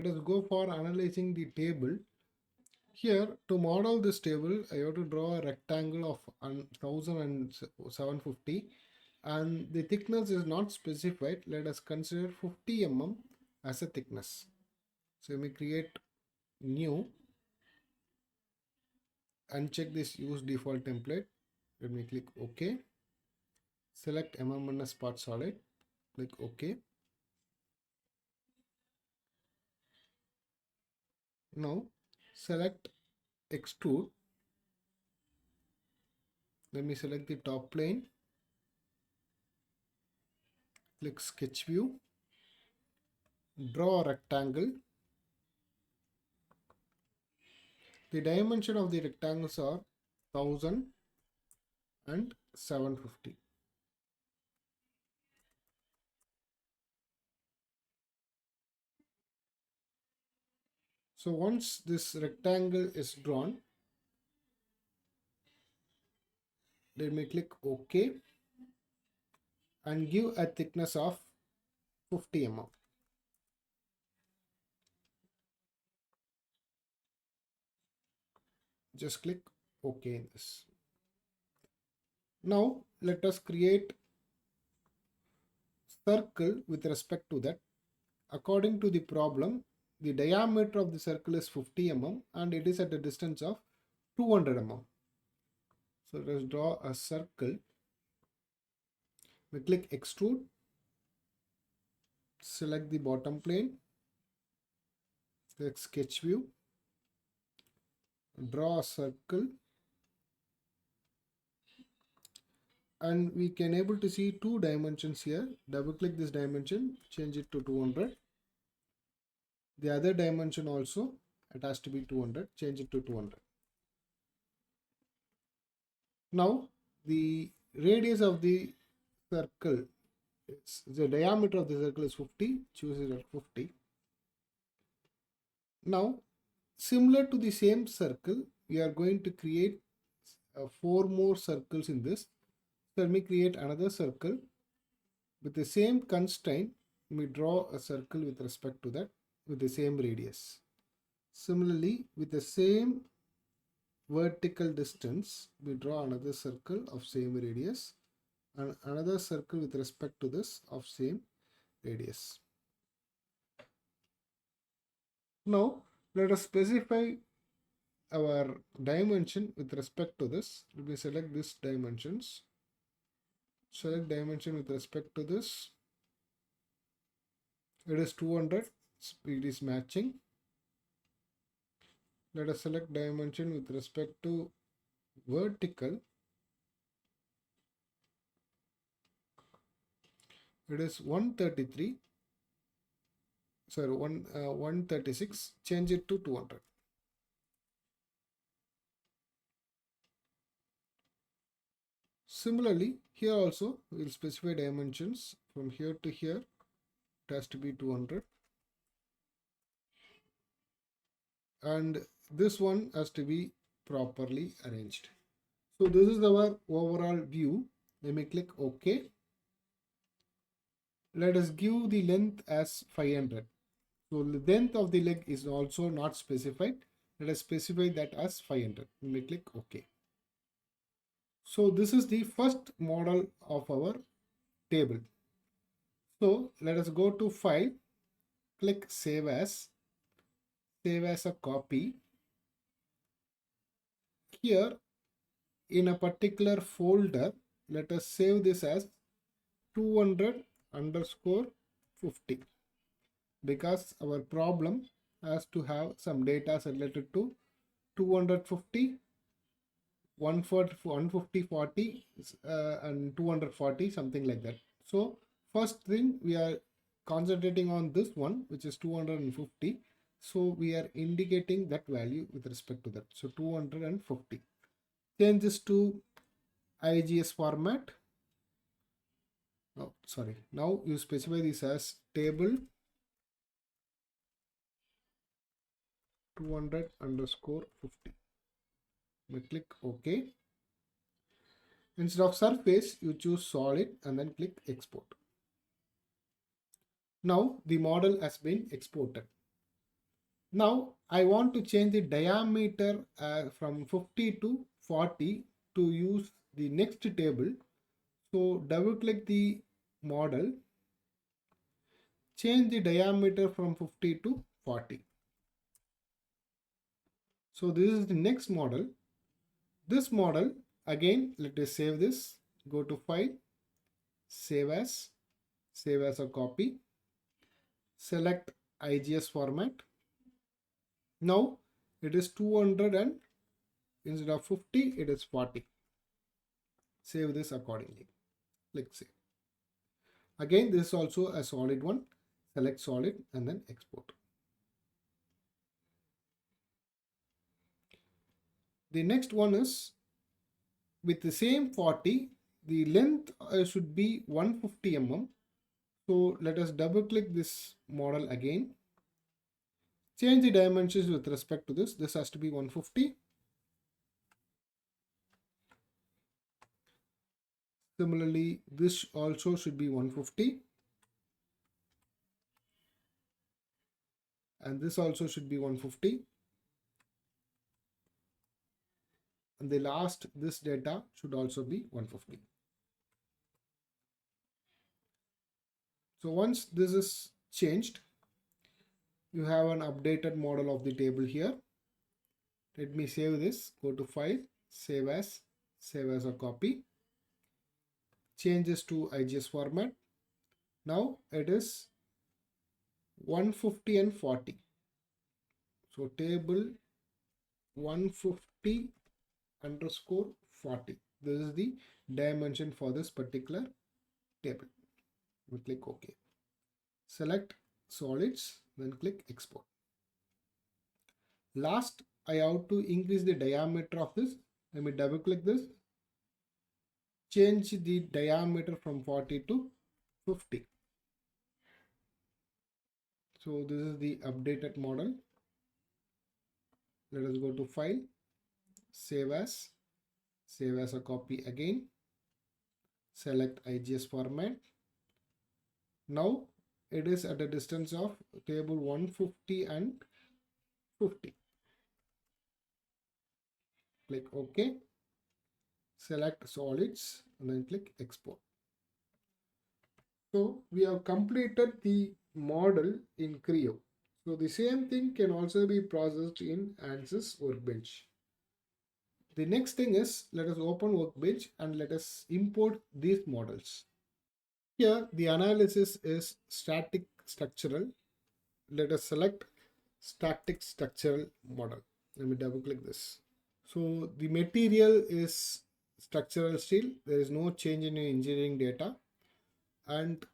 let us go for analyzing the table. Here, to model this table, I have to draw a rectangle of 1750 and the thickness is not specified. Let us consider 50 mm as a thickness. So let me create new and check this use default template. Let me click OK. Select MMNS part solid. Click OK. Now select extrude. Let me select the top plane. Click sketch view. Draw a rectangle. The dimension of the rectangles are 1000 and 750. So once this rectangle is drawn, let me click OK and give a thickness of 50 mm. Just click OK in this. Now let us create circle with respect to that. According to the problem, the diameter of the circle is 50 mm and it is at a distance of 200 mm. So let us draw a circle. We click extrude, select the bottom plane, click sketch view, draw a circle, and we can able to see two dimensions here. Double click this dimension, change it to 200. The other dimension also, it has to be 200, change it to 200. Now the radius of the circle, the diameter of the circle is 50, choose it at 50. Now similar to the same circle, we are going to create 4 more circles in this. So let me create another circle with the same constraint. We draw a circle with respect to that with the same radius. Similarly, with the same vertical distance, we draw another circle of same radius and another circle with respect to this of same radius. Now let us specify our dimension with respect to this. Let me select these dimensions. Select dimension with respect to this. It is 200. It is matching. Let us select dimension with respect to vertical. It is 133. Sorry, 136. Change it to 200. Similarly, here also we will specify dimensions from here to here. It has to be 200. And this one has to be properly arranged. So this is our overall view. Let me click OK. Let us give the length as 500. So the length of the leg is also not specified. Let us specify that as 500. Let me click OK. So this is the first model of our table. So let us go to File, click Save As a copy. Here in a particular folder, let us save this as 200_50 because our problem has to have some data related to 250, 150, 40 and 240, something like that. So first thing, we are concentrating on this one, which is 250. So we are indicating that value with respect to that. So 250. Change this to IGS format. Oh, sorry. Now you specify this as table 200_50. We click OK. Instead of surface, you choose solid and then click export. Now the model has been exported. Now I want to change the diameter from 50 to 40 to use the next table. So double click the model, change the diameter from 50 to 40. So this is the next model. This model, again, let us save this. Go to File, Save as a copy. Select IGS format. Now it is 200 and instead of 50, it is 40. Save this accordingly. Click Save. Again, this is also a solid one. Select solid and then export. The next one is with the same 40, the length should be 150 mm. So let us double click this model again. Change the dimensions with respect to this. This has to be 150. Similarly, this also should be 150. And this also should be 150. And the last, this data should also be 150. So once this is changed, you have an updated model of the table here. Let me save this. Go to File, Save as a copy. Change this to IGS format. Now it is 150 and 40. So table 150 underscore 40. This is the dimension for this particular table. We click OK. Select solids, then click export. Last, I have to increase the diameter of this. Let me double click this. Change the diameter from 40 to 50. So this is the updated model. Let us go to File, Save as a copy again. Select IGS format. Now it is at a distance of table 150 and 50. Click OK. Select solids and then click export. So we have completed the model in Creo. So the same thing can also be processed in ANSYS Workbench. The next thing is, let us open Workbench and let us import these models. Here the analysis is static structural. Let us select static structural model. Let me double click this. So the material is structural steel. There is no change in your engineering data. And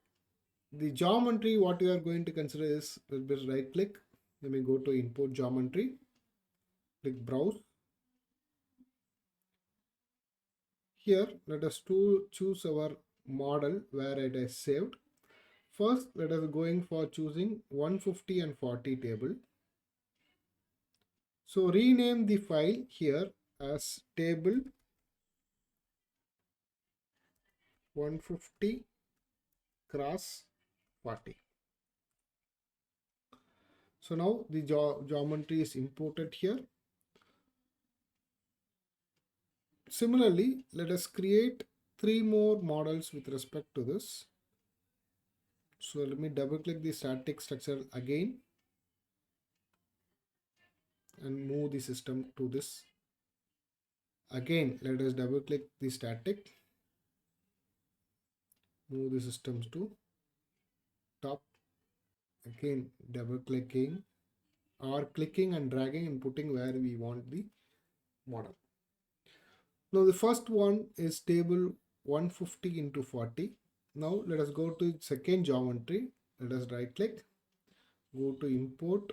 the geometry, what you are going to consider is, let me right click. Let me go to import geometry. Click browse. Here, let us choose our model where it is saved. First, let us going for choosing 150 and 40 table. So rename the file here as table 150 cross 40. So now the geometry is imported here. Similarly, let us create 3 more models with respect to this. So let me double click the static structure again and move the system to this. Again, let us double click the static, move the systems to top. Again, double clicking or clicking and dragging and putting where we want the model. Now the first one is table 150 into 40. Now let us go to second geometry. Let us right click, go to import,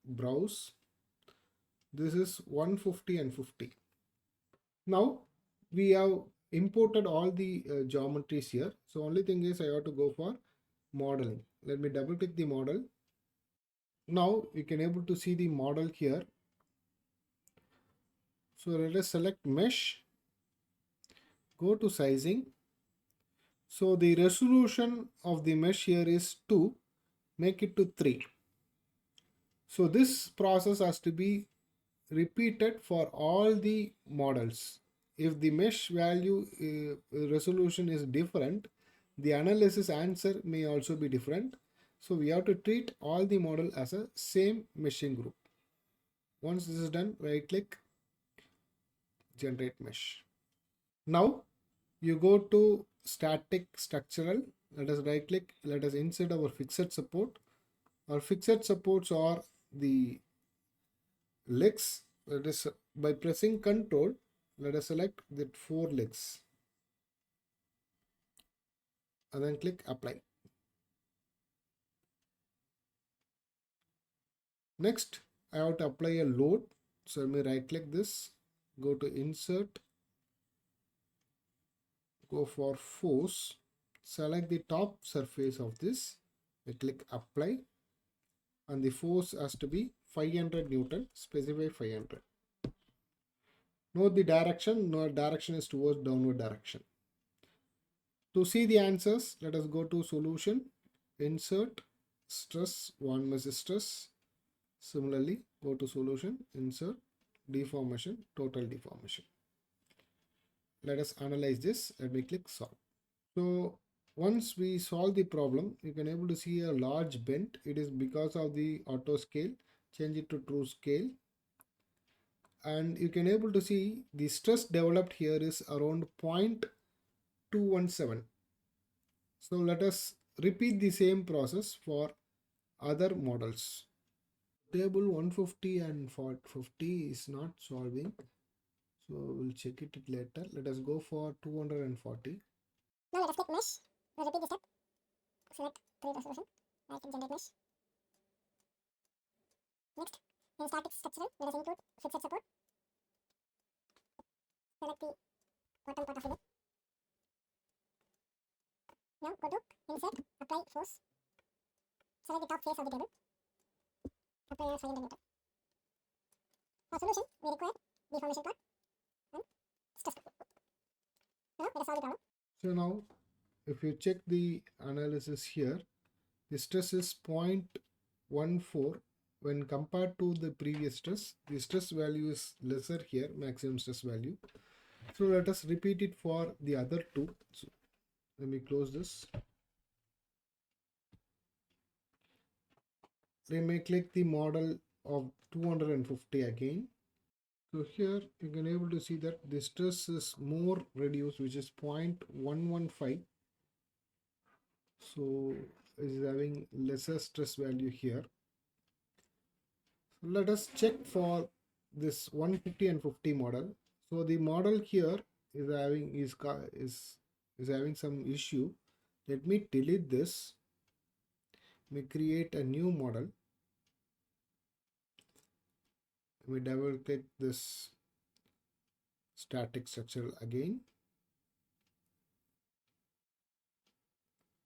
browse. This is 150 and 50. Now we have imported all the geometries here. So only thing is I have to go for modeling. Let me double click the model. Now you can able to see the model here. So let us select mesh, go to sizing. So the resolution of the mesh here is 2, make it to 3. So this process has to be repeated for all the models. If the mesh value resolution is different, the analysis answer may also be different. So we have to treat all the model as a same meshing group. Once this is done, right click, generate mesh. Now you go to static structural. Let us right click, let us insert our fixed support. Our fixed supports are the legs. Let us, by pressing Ctrl, let us select the 4 legs and then click apply. Next, I have to apply a load. So let me right click this, go to insert, go for force, select the top surface of this, I click apply, and the force has to be 500 Newton, specify 500. Note the direction, no direction is towards downward direction. To see the answers, let us go to solution, insert, stress, 1 mesh stress. Similarly, go to solution, insert, deformation, total deformation. Let us analyze this. Let me click solve. So once we solve the problem, you can able to see a large bend. It is because of the auto scale. Change it to true scale. And you can able to see the stress developed here is around 0.217. So let us repeat the same process for other models. Table 150 and 450 is not solving. So we'll check it later. Let us go for 240. Now let us click mesh. We'll repeat the step. Select 3 resolution. Right click generate mesh. Next, in static structural, let us include fixed support. Select the bottom part of the bed. Now go to insert, apply force. Select the top face of the table. Apply 500 Newton. For solution, we require deformation part and stress part. Now let us solve the problem. So now if you check the analysis here, the stress is 0.14 when compared to the previous stress. The stress value is lesser here, maximum stress value. So let us repeat it for the other two. So let me close this. Let me click the model of 250 again. So here you can able to see that the stress is more reduced, which is 0.115. So is having lesser stress value here. So let us check for this 150 and 50 model. So the model here is having some issue. Let me delete this. Let me create a new model. Let me double click this static structure again.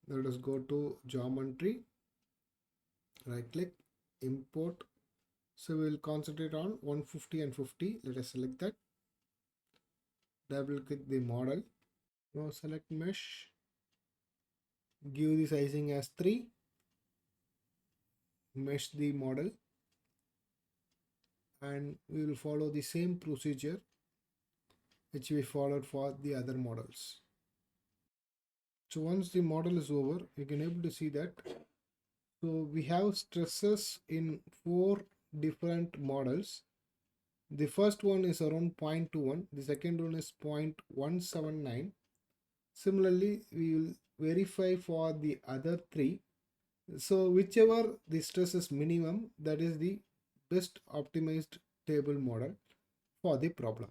Let us go to geometry, right click, import. So we'll concentrate on 150 and 50. Let us select that. Double click the model. Now select mesh. Give the sizing as 3. Mesh the model. And we will follow the same procedure which we followed for the other models. So once the model is over, you can able to see that. So we have stresses in 4 different models. The first one is around 0.21. The second one is 0.179. Similarly, we will verify for the other 3. So whichever the stress is minimum, that is the best optimized table model for the problem.